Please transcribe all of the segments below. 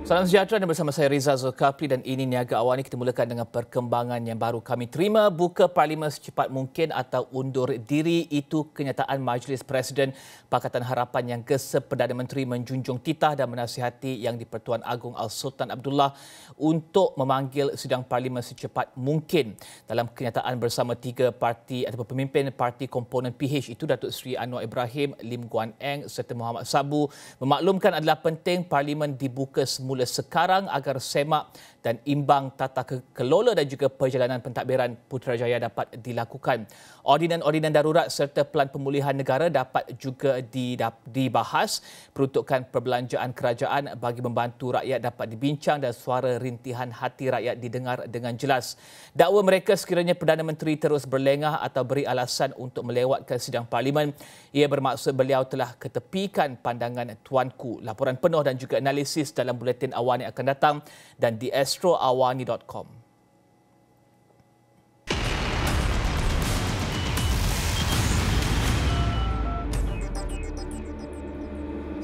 Salam sejahtera dan bersama saya Rizal Zulkafli dan ini Niaga Awal ini kita mulakan dengan perkembangan yang baru. Kami terima buka Parlimen secepat mungkin atau undur diri. Itu kenyataan Majlis Presiden Pakatan Harapan yang ke-10 Perdana Menteri menjunjung titah dan menasihati Yang di-Pertuan Agong Al-Sultan Abdullah untuk memanggil sidang Parlimen secepat mungkin. Dalam kenyataan bersama tiga parti ataupun pemimpin parti komponen PH itu, Datuk Seri Anwar Ibrahim, Lim Guan Eng serta Muhammad Sabu memaklumkan adalah penting Parlimen dibuka semula sekarang agar semak dan imbang tata kelola dan juga perjalanan pentadbiran Putrajaya dapat dilakukan. Ordinan-ordinan darurat serta pelan pemulihan negara dapat juga dibahas. Peruntukan perbelanjaan kerajaan bagi membantu rakyat dapat dibincang dan suara rintihan hati rakyat didengar dengan jelas. Dakwa mereka sekiranya Perdana Menteri terus berlengah atau beri alasan untuk melewatkan sidang Parlimen, ia bermaksud beliau telah ketepikan pandangan tuanku. Laporan penuh dan juga analisis dalam buletin awal yang akan datang dan di astroawani.com.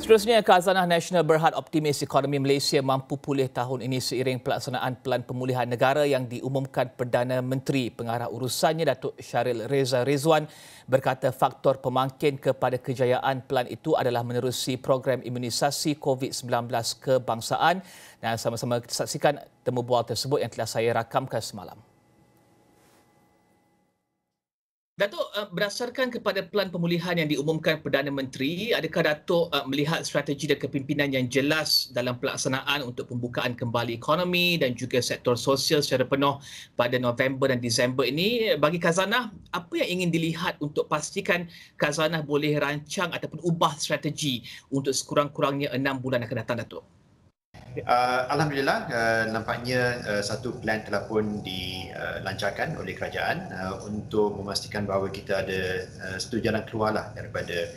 Seterusnya, Khazanah Nasional berhad optimis ekonomi Malaysia mampu pulih tahun ini seiring pelaksanaan Pelan Pemulihan Negara yang diumumkan Perdana Menteri. Pengarah urusannya Datuk Syaril Reza Rizwan berkata faktor pemangkin kepada kejayaan pelan itu adalah menerusi program imunisasi COVID-19 kebangsaan. Dan sama-sama kita saksikan temu bual tersebut yang telah saya rakamkan semalam. Datuk, berdasarkan kepada pelan pemulihan yang diumumkan Perdana Menteri, adakah Datuk melihat strategi dan kepimpinan yang jelas dalam pelaksanaan untuk pembukaan kembali ekonomi dan juga sektor sosial secara penuh pada November dan Disember ini? Bagi Khazanah, apa yang ingin dilihat untuk pastikan Khazanah boleh rancang ataupun ubah strategi untuk sekurang-kurangnya 6 bulan akan datang, Datuk? Alhamdulillah, nampaknya satu plan telah pun dilancarkan oleh kerajaan untuk memastikan bahawa kita ada satu jalan keluarlah daripada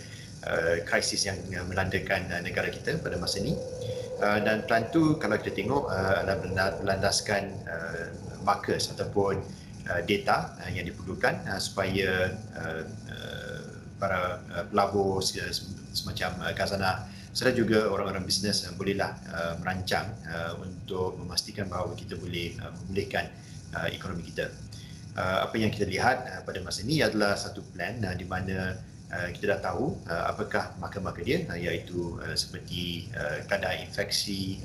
krisis yang melandakan negara kita pada masa ini. Dan plan itu kalau kita tengok adalah berlandaskan markers ataupun data yang diperlukan supaya para pelabur semacam Khazanah serta juga orang-orang bisnes bolehlah merancang untuk memastikan bahawa kita boleh memulihkan ekonomi kita. Apa yang kita lihat pada masa ini adalah satu plan di mana kita dah tahu apakah marker-marker dia, iaitu seperti kadar infeksi,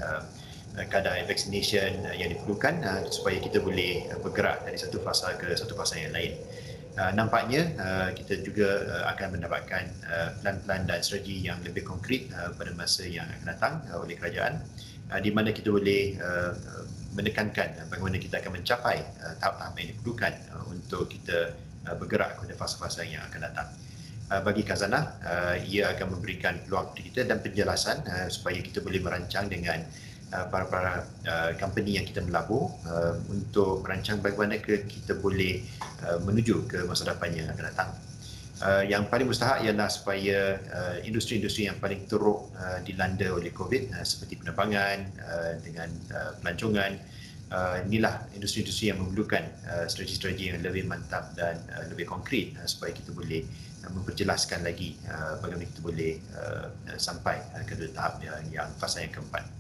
kadar vaccination yang diperlukan supaya kita boleh bergerak dari satu fasa ke satu fasa yang lain. Nampaknya kita juga akan mendapatkan plan-plan dan strategi yang lebih konkret pada masa yang akan datang oleh kerajaan, di mana kita boleh menekankan bagaimana kita akan mencapai tahap-tahap yang diperlukan untuk kita bergerak kepada fasa-fasa yang akan datang. Bagi Khazanah, ia akan memberikan peluang kepada kita dan penjelasan supaya kita boleh merancang dengan para company yang kita melabur untuk merancang bagaimana kita boleh menuju ke masa depan yang akan datang. Yang paling mustahak ialah supaya industri-industri yang paling teruk dilanda oleh COVID seperti penerbangan dengan pelancongan, inilah industri-industri yang memerlukan strategi-strategi yang lebih mantap dan lebih konkret supaya kita boleh memperjelaskan lagi bagaimana kita boleh sampai ke tahap yang fasa yang keempat.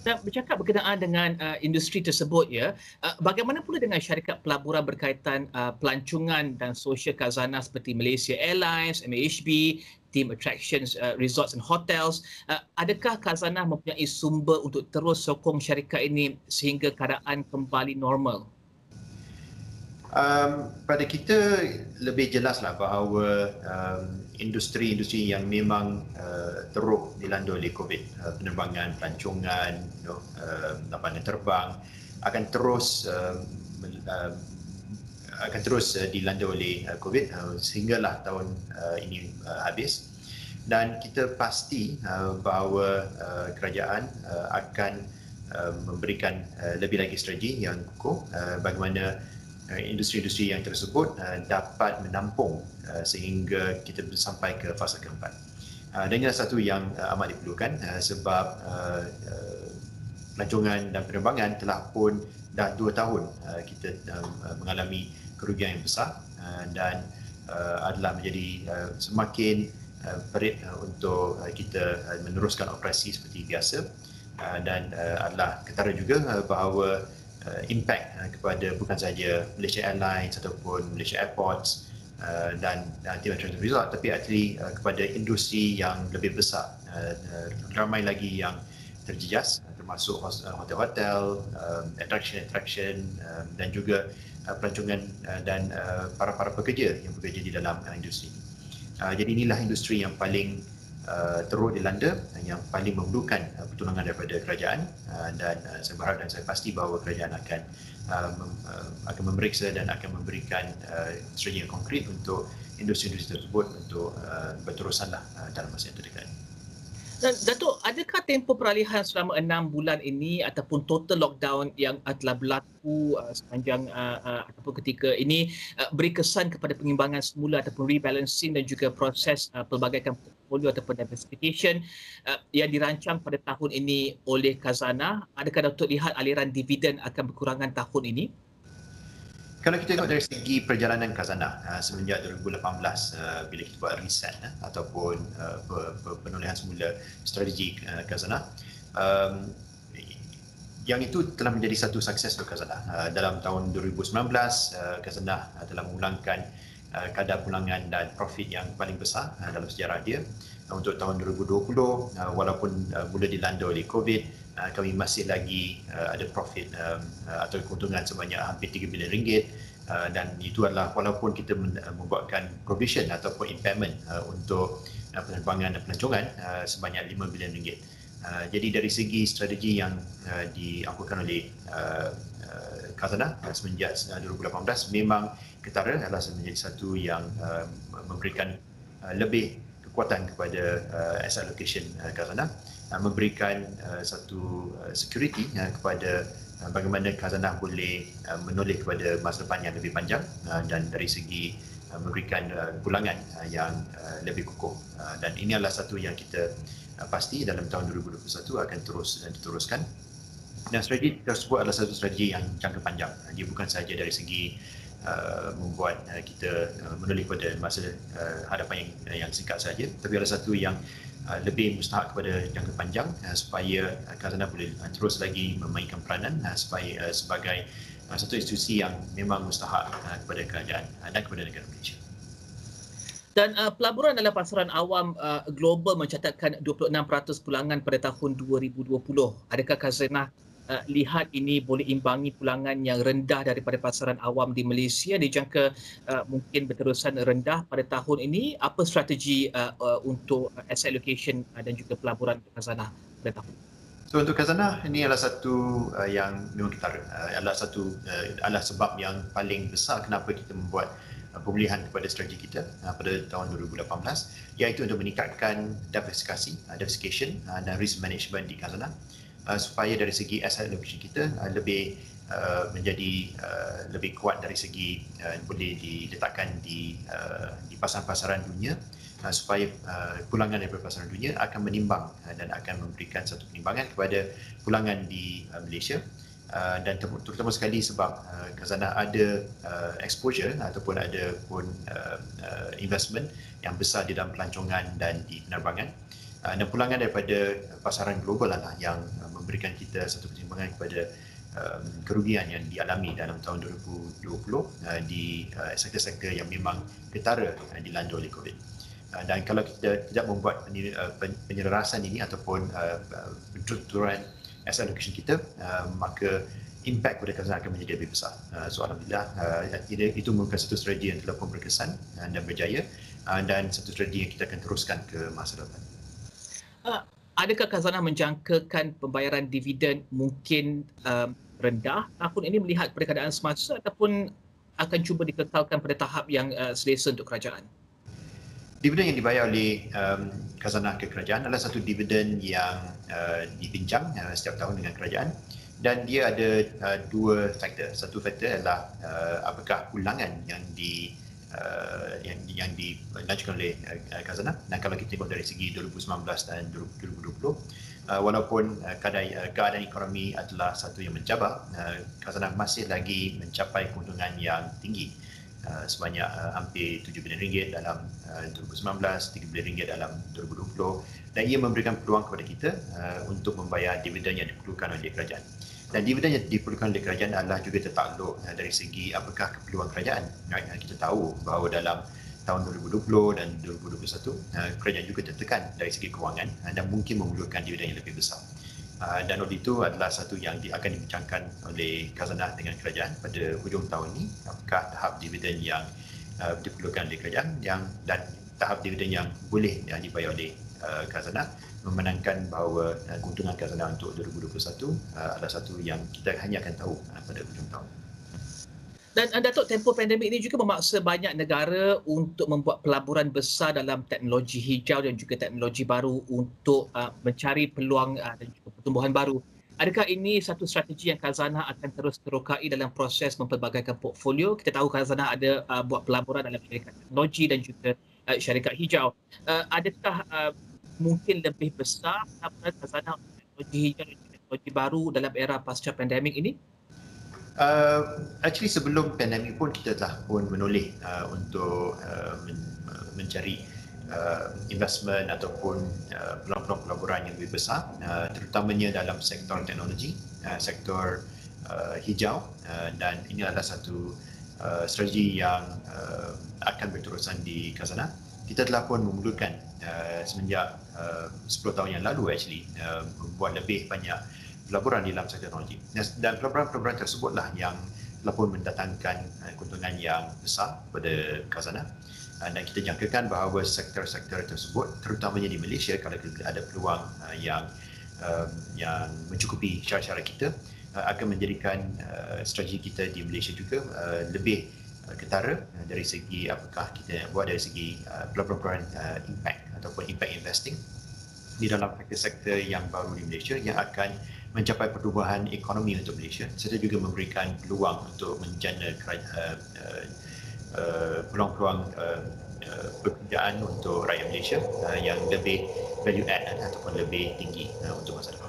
Bercakap berkenaan dengan industri tersebut, ya, bagaimana pula dengan syarikat pelaburan berkaitan pelancongan dan sosial Khazanah seperti Malaysia Airlines, MAHB, Team Attractions, Resorts and Hotels? Adakah Khazanah mempunyai sumber untuk terus sokong syarikat ini sehingga keadaan kembali normal? Pada kita lebih jelaslah bahawa industri-industri yang memang teruk dilanda oleh COVID, penerbangan, pelancongan, lapangan terbang akan terus dilanda oleh COVID sehinggalah tahun ini habis. Dan kita pasti bahawa kerajaan akan memberikan lebih lagi strategi yang kukuh bagaimana industri-industri yang tersebut dapat menampung sehingga kita sampai ke fasa keempat. Dan ini satu yang amat diperlukan sebab pelancongan dan penerbangan telah pun dah 2 tahun kita mengalami kerugian yang besar dan adalah menjadi semakin perit untuk kita meneruskan operasi seperti biasa. dan adalah ketara juga bahawa impact kepada bukan sahaja Malaysia Airlines ataupun Malaysia Airports dan Tim Transit Resort, tapi actually kepada industri yang lebih besar. Ramai lagi yang terjejas, termasuk hotel-hotel, attraction dan juga pelancongan dan para pekerja yang bekerja di dalam industri. Jadi inilah industri yang paling teruk dilanda, yang paling memerlukan pertolongan daripada kerajaan, dan saya berharap dan saya pasti bahawa kerajaan akan memeriksa dan akan memberikan strategi yang konkret untuk industri-industri tersebut untuk berterusanlah dalam masa yang terdekat. Dan Datuk, adakah tempoh peralihan selama 6 bulan ini ataupun total lockdown yang telah berlaku sepanjang ataupun ketika ini beri kesan kepada pengimbangan semula ataupun rebalancing dan juga proses pelbagaikan portfolio ataupun diversification yang dirancang pada tahun ini oleh Khazanah? Adakah Datuk lihat aliran dividen akan berkurangan tahun ini? Kalau kita tengok dari segi perjalanan Khazanah semenjak 2018 bila kita buat reset ataupun penulisan semula strategi Khazanah, yang itu telah menjadi satu sukses untuk Khazanah. Dalam tahun 2019, Khazanah telah mengulangkan kadar pulangan dan profit yang paling besar dalam sejarah dia. Untuk tahun 2020, walaupun mula dilanda oleh COVID, kami masih lagi ada profit atau keuntungan sebanyak hampir 3 bilion ringgit, dan itu adalah walaupun kita membuatkan provision ataupun impairment untuk penerbangan dan pelancongan sebanyak 5 bilion ringgit. Jadi dari segi strategi yang diangkutkan oleh Khazanah semenjak 2018, memang ketara adalah menjadi satu yang memberikan lebih kekuatan kepada asset allocation Khazanah, memberikan satu security kepada bagaimana Khazanah boleh menoleh kepada masa depan yang lebih panjang, dan dari segi memberikan pulangan yang lebih kukuh. Dan ini adalah satu yang kita pasti dalam tahun 2021 akan terus diteruskan. Dan strategi tersebut adalah satu strategi yang jangka panjang. Dia bukan sahaja dari segi membuat kita menoleh pada masa hadapan yang singkat saja, tapi adalah satu yang lebih mustahak kepada jangka panjang supaya Khazanah boleh terus lagi memainkan peranan sebagai satu institusi yang memang mustahak kepada kerajaan dan kepada negara Malaysia. Dan pelaburan dalam pasaran awam global mencatatkan 26% pulangan pada tahun 2020. Adakah Khazanah lihat ini boleh imbangi pulangan yang rendah daripada pasaran awam di Malaysia, dijangka mungkin berterusan rendah pada tahun ini? Apa strategi untuk asset allocation dan juga pelaburan Khazanah pada tahun ini? So untuk Khazanah ini adalah satu yang memang kita adalah sebab yang paling besar kenapa kita membuat pemulihan kepada strategi kita pada tahun 2018, iaitu untuk meningkatkan diversification dan risk management di Khazanah, supaya dari segi asset allocation kita lebih menjadi lebih kuat dari segi boleh diletakkan di pasaran-pasaran dunia, supaya pulangan daripada pasaran dunia akan menimbang dan akan memberikan satu penimbangan kepada pulangan di Malaysia. Dan terutama sekali sebab Khazanah ada exposure ataupun ada pun investment yang besar di dalam pelancongan dan di penerbangan, dan pulangan daripada pasaran global lah yang memberikan kita satu pertimbangan kepada kerugian yang dialami dalam tahun 2020 di sektor-sektor yang memang ketara dilanda oleh COVID. Dan kalau kita tidak membuat penyelarasan ini ataupun pentuturan asset allocation kita, maka impact pada Khazanah akan menjadi lebih besar. So alhamdulillah itu merupakan satu strategi yang telah pun berkesan dan berjaya, dan satu strategi yang kita akan teruskan ke masa depan. Adakah Khazanah menjangkakan pembayaran dividen mungkin rendah tahun ini melihat keadaan semasa, ataupun akan cuba dikekalkan pada tahap yang selesa untuk kerajaan? Dividen yang dibayar oleh Khazanah ke kerajaan adalah satu dividen yang dibincang setiap tahun dengan kerajaan, dan dia ada dua faktor. Satu faktor adalah apakah pulangan yang dilanjutkan oleh Khazanah. Dan kalau kita tengok dari segi 2019 dan 2020, walaupun keadaan ekonomi adalah satu yang mencabar, Khazanah masih lagi mencapai keuntungan yang tinggi, sebanyak hampir 7 bilion ringgit dalam 2019, 3 bilion ringgit dalam 2020, dan ia memberikan peluang kepada kita untuk membayar dividen yang diperlukan oleh kerajaan. Dan dividen yang diperlukan oleh kerajaan adalah juga tertakluk dari segi apakah keperluan kerajaan. Kita tahu bahawa dalam tahun 2020 dan 2021 kerajaan juga tertekan dari segi kewangan dan mungkin memerlukan dividen yang lebih besar. Dan oleh itu adalah satu yang akan dibincangkan oleh Khazanah dengan kerajaan pada hujung tahun ini, apakah tahap dividen yang diperlukan oleh kerajaan dan tahap dividen yang boleh dibayar oleh Khazanah, memenangkan bahawa keuntungan Khazanah untuk 2021 adalah satu yang kita hanya akan tahu pada hujung tahun. Dan Datuk, tempoh pandemik ini juga memaksa banyak negara untuk membuat pelaburan besar dalam teknologi hijau dan juga teknologi baru untuk mencari peluang dan juga pertumbuhan baru. Adakah ini satu strategi yang Khazanah akan terus terokai dalam proses mempelbagaikan portfolio? Kita tahu Khazanah ada buat pelaburan dalam syarikat teknologi dan juga syarikat hijau. Adakah mungkin lebih besar pelaburan Khazanah untuk teknologi hijau dan juga teknologi baru dalam era pasca pandemik ini? Actually sebelum pandemik pun kita telah pun menoleh untuk mencari investment ataupun peluang-peluang pelaburan yang lebih besar, terutamanya dalam sektor teknologi, sektor hijau, dan ini adalah satu strategi yang akan berterusan di Khazanah. Kita telah pun memerlukan semenjak 10 tahun yang lalu membuat lebih banyak pelaburan di dalam sektor teknologi. Dan pelaburan-pelaburan tersebutlah yang telah pun mendatangkan keuntungan yang besar kepada Khazanah. Dan kita jangkakan bahawa sektor-sektor tersebut, terutamanya di Malaysia, kalau ada peluang yang mencukupi syarat-syarat kita, akan menjadikan strategi kita di Malaysia juga lebih ketara dari segi apakah kita buat dari segi pelaburan impact ataupun impact investing di dalam sektor-sektor yang baru di Malaysia yang akan mencapai pertumbuhan ekonomi untuk Malaysia, serta juga memberikan peluang untuk menjana peluang-peluang pekerjaan untuk rakyat Malaysia yang lebih value add ataupun lebih tinggi untuk masa depan.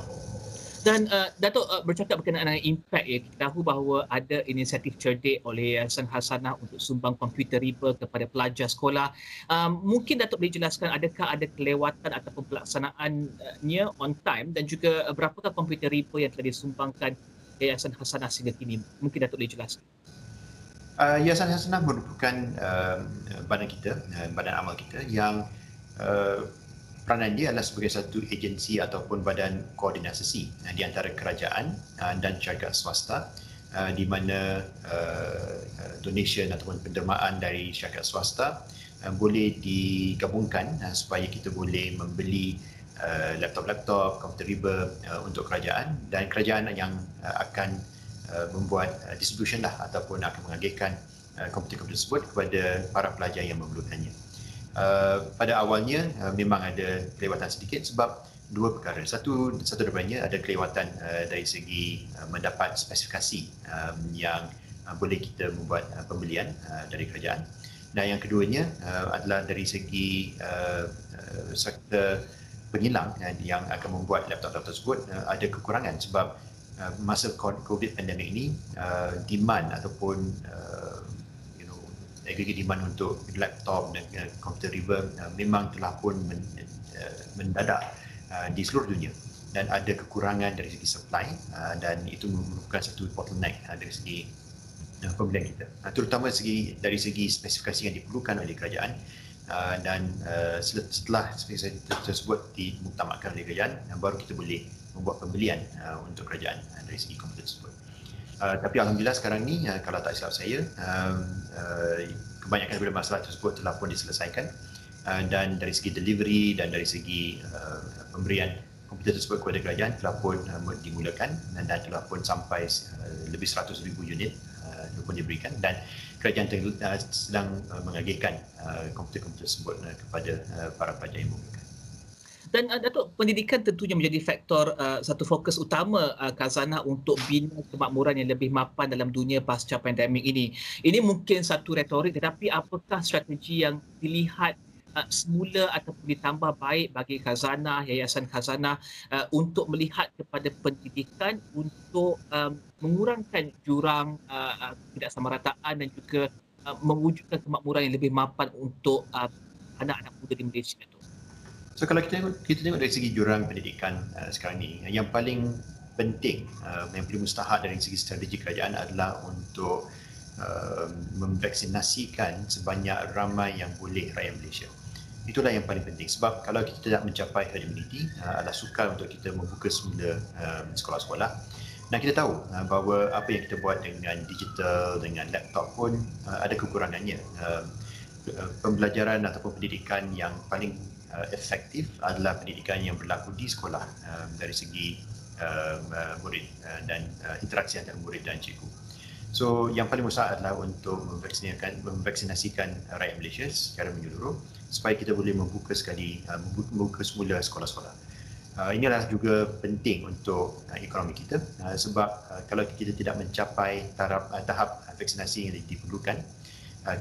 Dan Datuk, bercakap berkenaan dengan impact, kita tahu bahawa ada inisiatif cerdik oleh Yayasan Khazanah untuk sumbang komputer riba kepada pelajar sekolah. Mungkin Datuk boleh jelaskan adakah ada kelewatan ataupun pelaksanaannya on time dan juga berapakah komputer riba yang telah disumbangkan Yayasan Khazanah sehingga kini? Mungkin Datuk boleh jelaskan. Yayasan Khazanah merupakan badan kita, badan amal kita yang peranan dia adalah sebagai satu agensi ataupun badan koordinasi di antara kerajaan dan syarikat swasta, di mana donation ataupun pendermaan dari syarikat swasta boleh digabungkan supaya kita boleh membeli laptop-laptop, komputer riba untuk kerajaan, dan kerajaan yang akan membuat distribution ataupun akan mengagihkan komputer-komputer tersebut kepada para pelajar yang memerlukannya. Pada awalnya memang ada kelewatan sedikit sebab dua perkara. Satu daripadanya ada kelewatan dari segi mendapat spesifikasi yang boleh kita membuat pembelian dari kerajaan. Dan yang keduanya adalah dari segi sektor pengilang yang akan membuat laptop-laptop tersebut ada kekurangan sebab masa COVID pandemik ini demand ataupun aggregate demand untuk laptop dan komputer riba memang telah pun mendadak di seluruh dunia dan ada kekurangan dari segi supply dan itu merupakan satu bottleneck dari segi pembelian kita, terutama dari segi spesifikasi yang diperlukan oleh kerajaan, dan setelah spesifikasi tersebut dimuktamadkan oleh kerajaan baru kita boleh membuat pembelian untuk kerajaan dari segi komputer tersebut. Tapi alhamdulillah sekarang ni kalau tak silap saya kebanyakan daripada masalah tersebut telah pun diselesaikan, dan dari segi delivery dan dari segi pemberian komputer tersebut kepada kerajaan telah pun dimulakan dan telah pun sampai lebih 100,000 unit telah pun diberikan, dan kerajaan sedang mengagihkan komputer-komputer tersebut kepada para pelajar yang membutuhkan. Dan Datuk, pendidikan tentunya menjadi faktor satu fokus utama Khazanah untuk bina kemakmuran yang lebih mapan dalam dunia pasca pandemik ini. Ini mungkin satu retorik, tetapi apakah strategi yang dilihat semula ataupun ditambah baik bagi Khazanah, Yayasan Khazanah untuk melihat kepada pendidikan untuk mengurangkan jurang ketidaksamarataan dan juga mewujudkan kemakmuran yang lebih mapan untuk anak-anak muda di Malaysia, Datuk? So kalau kita tengok dari segi jurang pendidikan sekarang ni, yang paling penting, yang paling mustahak dari segi strategi kerajaan adalah untuk memvaksinasikan sebanyak ramai yang boleh rakyat Malaysia. Itulah yang paling penting, sebab kalau kita tidak mencapai herd immunity, adalah sukar untuk kita membuka semula sekolah-sekolah. Dan kita tahu bahawa apa yang kita buat dengan digital, dengan laptop pun ada kekurangannya. Pembelajaran ataupun pendidikan yang paling efektif adalah pendidikan yang berlaku di sekolah dari segi murid dan interaksi antara murid dan cikgu. So yang paling besar adalah untuk memvaksinasikan rakyat Malaysia secara menyeluruh supaya kita boleh membuka semula sekolah-sekolah. Inilah juga penting untuk ekonomi kita sebab kalau kita tidak mencapai tahap vaksinasi yang diperlukan,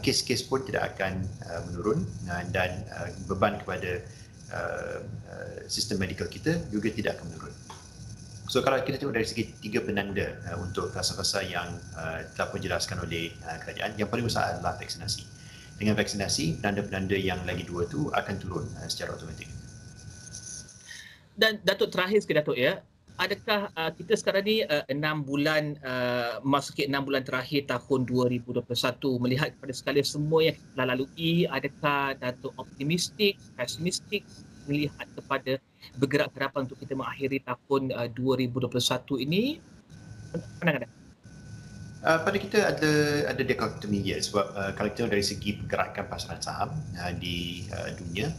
kes-kes pun tidak akan menurun dan beban kepada sistem medikal kita juga tidak akan menurun. So kalau kita tengok dari segi 3 penanda untuk fasa-fasa yang telah pun jelaskan oleh kerajaan, yang paling besar adalah vaksinasi. Dengan vaksinasi, penanda-penanda yang lagi 2 tu akan turun secara automatik. Dan Datuk, terakhir sekali Datuk ya, adakah kita sekarang ni 6 bulan masuki 6 bulan terakhir tahun 2021, melihat kepada sekali semua yang telah lalui, adakah Datuk optimistik, pesimistik melihat kepada bergerak ke hadapan untuk kita mengakhiri tahun 2021 ini? Pandangan anda? Pada kita ada dikotomi ya, sebab kalau kita dari segi pergerakan pasaran saham di dunia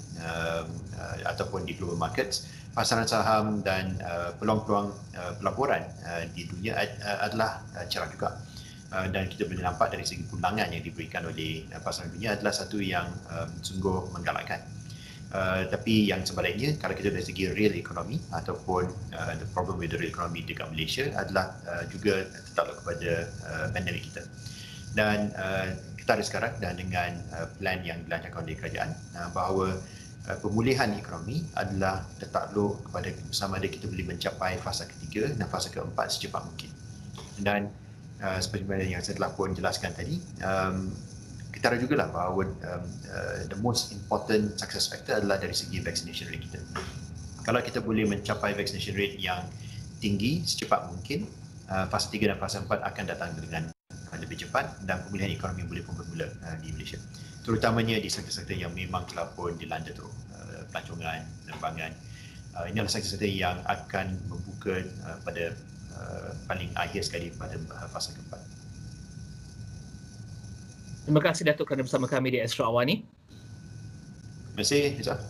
ataupun di global markets, pasaran saham dan peluang-peluang pelaburan di dunia adalah cerah juga. Dan kita boleh nampak dari segi pundangan yang diberikan oleh pasaran dunia adalah satu yang sungguh menggalakkan. Tapi yang sebaliknya, kalau kita dari segi real economy ataupun the problem with the real economy dekat Malaysia adalah juga tertakluk kepada pandemik kita. Dan kita ada sekarang dan dengan plan yang dilancarkan oleh kerajaan bahawa pemulihan ekonomi adalah tertakluk kepada sama ada kita boleh mencapai fasa ketiga dan fasa keempat secepat mungkin. Dan seperti mana yang saya telah pun jelaskan tadi, kita tahu jugalah bahawa the most important success factor adalah dari segi vaccination rate kita. Kalau kita boleh mencapai vaccination rate yang tinggi secepat mungkin, fasa 3 dan fasa 4 akan datang dengan lebih cepat dan pemulihan ekonomi boleh pun bermula di Malaysia. Terutamanya di sektor-sektor yang memang telah pun dilanda tu, pelancongan, penerbangan. Ini adalah sektor-sektor yang akan membuka pada paling akhir sekali pada fasa keempat. Terima kasih Datuk kerana bersama kami di Astro Awani. Terima kasih, Izzah.